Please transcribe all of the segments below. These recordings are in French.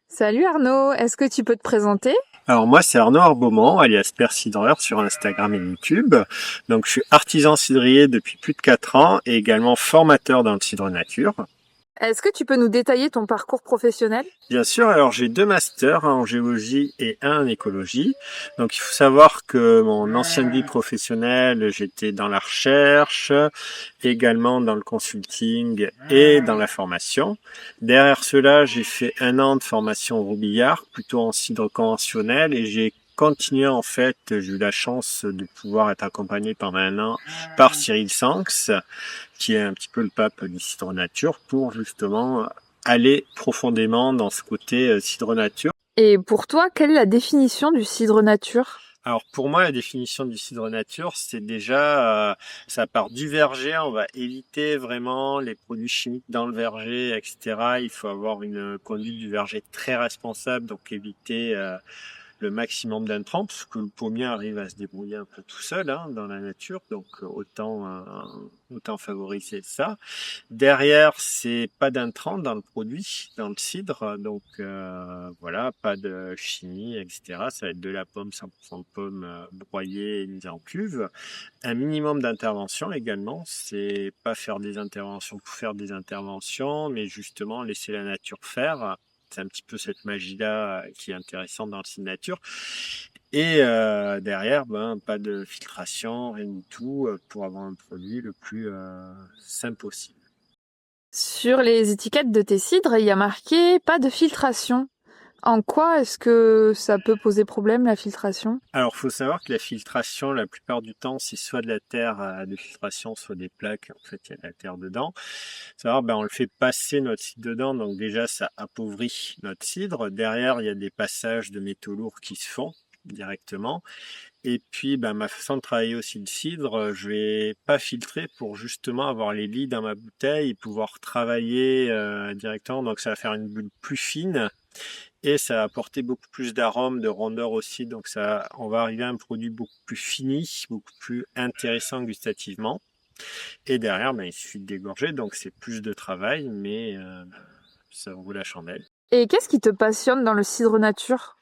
Salut Arnaud, est-ce que tu peux te présenter? Alors moi, c'est Arnaud Arbaumont, alias Père Cidreur sur Instagram et YouTube. Donc je suis artisan cidrier depuis plus de 4 ans et également formateur dans le cidre nature. Est-ce que tu peux nous détailler ton parcours professionnel? Bien sûr, alors j'ai 2 masters, un en géologie et un en écologie. Donc il faut savoir que mon ancienne vie professionnelle, j'étais dans la recherche, également dans le consulting et dans la formation. Derrière cela, j'ai fait un an de formation au Roubillard, plutôt en cidre conventionnel, et j'ai continué en fait, j'ai eu la chance de pouvoir être accompagné pendant un an par Cyril Sanks, qui est un petit peu le pape du cidre nature, pour justement aller profondément dans ce côté cidre nature. Et pour toi, quelle est la définition du cidre nature? Alors pour moi, la définition du cidre nature, c'est déjà, ça part du verger, on va éviter vraiment les produits chimiques dans le verger, etc. Il faut avoir une conduite du verger très responsable, donc éviter le maximum d'intrants, parce que le pommier arrive à se débrouiller un peu tout seul dans la nature, donc autant favoriser ça. Derrière, c'est pas d'intrants dans le produit, dans le cidre, donc voilà, pas de chimie, etc. Ça va être de la pomme, 100% de pomme broyée et mise en cuve. Un minimum d'intervention également, c'est pas faire des interventions pour faire des interventions, mais justement laisser la nature faire. C'est un petit peu cette magie-là qui est intéressante dans le cidre nature. Et derrière, pas de filtration, rien du tout, pour avoir un produit le plus simple possible. Sur les étiquettes de tes cidres, il y a marqué pas de filtration. En quoi est-ce que ça peut poser problème, la filtration? Alors, faut savoir que la filtration, la plupart du temps, c'est soit de la terre de filtration, soit des plaques. En fait, il y a de la terre dedans. Faut savoir, on le fait passer notre cidre dedans, donc déjà, ça appauvrit notre cidre. Derrière, il y a des passages de métaux lourds qui se font directement. Et puis, ma façon de travailler aussi le cidre, je vais pas filtrer pour justement avoir les lits dans ma bouteille et pouvoir travailler directement. Donc, ça va faire une bulle plus fine et ça va apporter beaucoup plus d'arômes, de rondeur aussi. Donc, on va arriver à un produit beaucoup plus fini, beaucoup plus intéressant gustativement. Et derrière, il suffit de dégorger. Donc, c'est plus de travail, mais ça vaut la chandelle. Et qu'est-ce qui te passionne dans le cidre nature?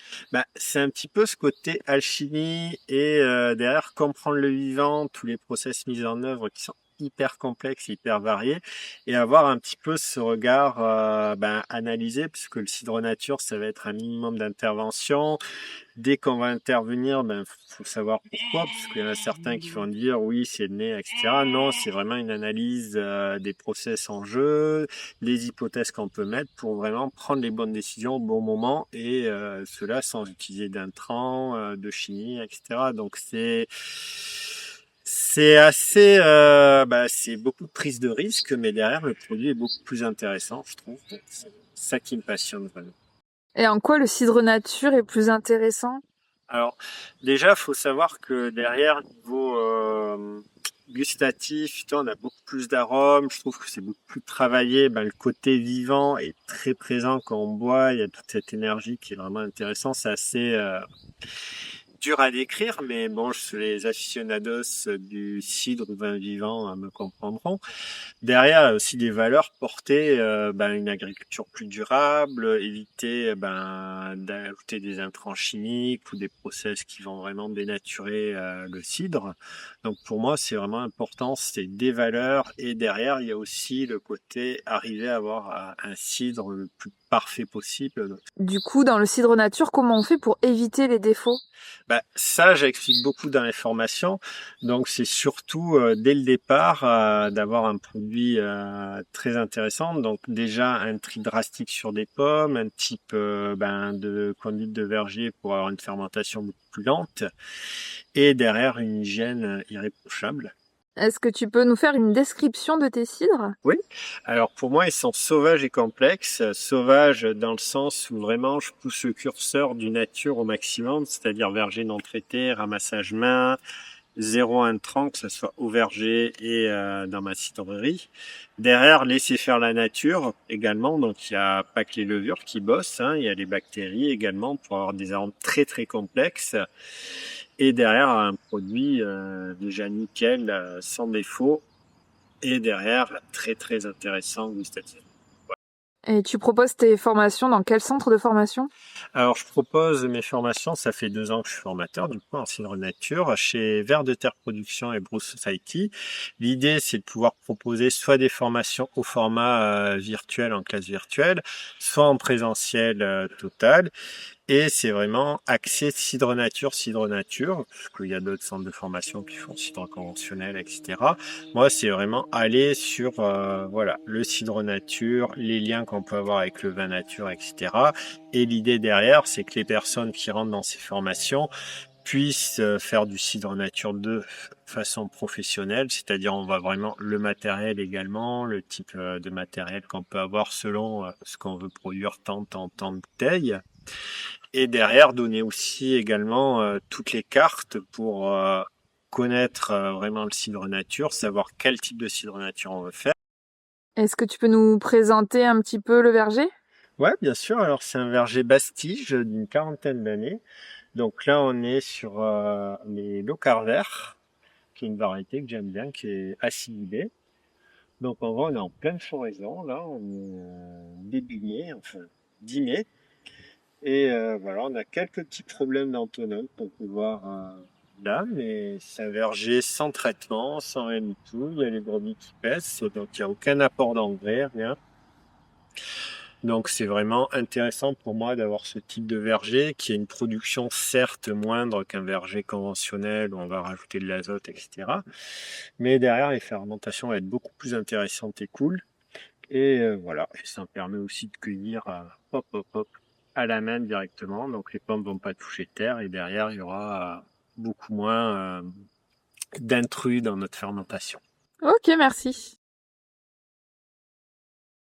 C'est un petit peu ce côté alchimie et derrière comprendre le vivant, tous les process mis en œuvre qui sont hyper complexes, hyper variés, et avoir un petit peu ce regard analysé, puisque le cidre nature, ça va être un minimum d'intervention. Dès qu'on va intervenir, faut savoir pourquoi, parce qu'il y en a certains qui vont dire oui, c'est le nez, etc. Non, c'est vraiment une analyse des process en jeu, les hypothèses qu'on peut mettre pour vraiment prendre les bonnes décisions au bon moment et cela sans utiliser d'intrants, de chimie, etc. Donc c'est assez, c'est beaucoup de prise de risque, mais derrière le produit est beaucoup plus intéressant, je trouve. Donc, c'est ça qui me passionne vraiment. Et en quoi le cidre nature est plus intéressant? Alors, déjà, faut savoir que derrière, niveau gustatif, on a beaucoup plus d'arômes. Je trouve que c'est beaucoup plus travaillé. Le côté vivant est très présent quand on boit. Il y a toute cette énergie qui est vraiment intéressante. C'est assez dur à décrire, mais bon, les aficionados du cidre ou vin vivant me comprendront. Derrière, il y a aussi des valeurs portées, une agriculture plus durable, éviter d'ajouter des intrants chimiques ou des process qui vont vraiment dénaturer le cidre. Donc pour moi, c'est vraiment important, c'est des valeurs et derrière, il y a aussi le côté arriver à avoir un cidre le plus parfait possible. Du coup, dans le cidre nature, comment on fait pour éviter les défauts? Ça, j'explique beaucoup dans les formations. Donc, c'est surtout dès le départ d'avoir un produit très intéressant. Donc, déjà un tri drastique sur des pommes, un type de conduite de verger pour avoir une fermentation beaucoup plus lente, et derrière une hygiène irréprochable. Est-ce que tu peux nous faire une description de tes cidres? Oui. Alors pour moi, ils sont sauvages et complexes. Sauvages dans le sens où vraiment je pousse le curseur du nature au maximum, c'est-à-dire verger non traité, ramassage main, zéro intrant, que ce soit au verger et dans ma cidrerie. Derrière, laisser faire la nature également. Donc il n'y a pas que les levures qui bossent, il y a les bactéries également pour avoir des arômes très très complexes. Et derrière, un produit déjà nickel, sans défaut et derrière très très intéressant gustativement. Et tu proposes tes formations dans quel centre de formation? Alors, je propose mes formations, ça fait 2 ans que je suis formateur, du coup, en cidre nature, chez Vers de Terre Production et Brew Society. L'idée, c'est de pouvoir proposer soit des formations au format virtuel, en classe virtuelle, soit en présentiel total. Et c'est vraiment axé cidre nature, parce qu'il y a d'autres centres de formation qui font cidre conventionnel, etc. Moi, c'est vraiment aller sur voilà, le cidre nature, les liens qu'on peut avoir avec le vin nature, etc. Et l'idée derrière, c'est que les personnes qui rentrent dans ces formations puissent faire du cidre nature de façon professionnelle, c'est-à-dire on va vraiment le matériel également, le type de matériel qu'on peut avoir selon ce qu'on veut produire tant de bouteilles. Et derrière, donner aussi également toutes les cartes pour connaître vraiment le cidre nature, savoir quel type de cidre nature on veut faire. Est-ce que tu peux nous présenter un petit peu le verger? Ouais, bien sûr. Alors, c'est un verger Bastige d'une 40aine d'années. Donc là, on est sur les Locard verts, qui est une variété que j'aime bien, qui est acidulée. Donc, en vrai, on est en pleine floraison. Là, on est début mai, enfin 10 mai. Et voilà, on a quelques petits problèmes d'entonnoque qu'on peut voir là, mais c'est un verger sans traitement, sans rien du tout. Il y a les brebis qui pèsent, donc il n'y a aucun apport d'engrais, rien. Donc c'est vraiment intéressant pour moi d'avoir ce type de verger qui a une production certes moindre qu'un verger conventionnel où on va rajouter de l'azote, etc. Mais derrière, les fermentations vont être beaucoup plus intéressantes et cool. Et voilà, et ça me permet aussi de cueillir hop, hop, hop, à la main directement. Donc les pommes vont pas toucher terre et derrière, il y aura beaucoup moins d'intrus dans notre fermentation. Ok, merci.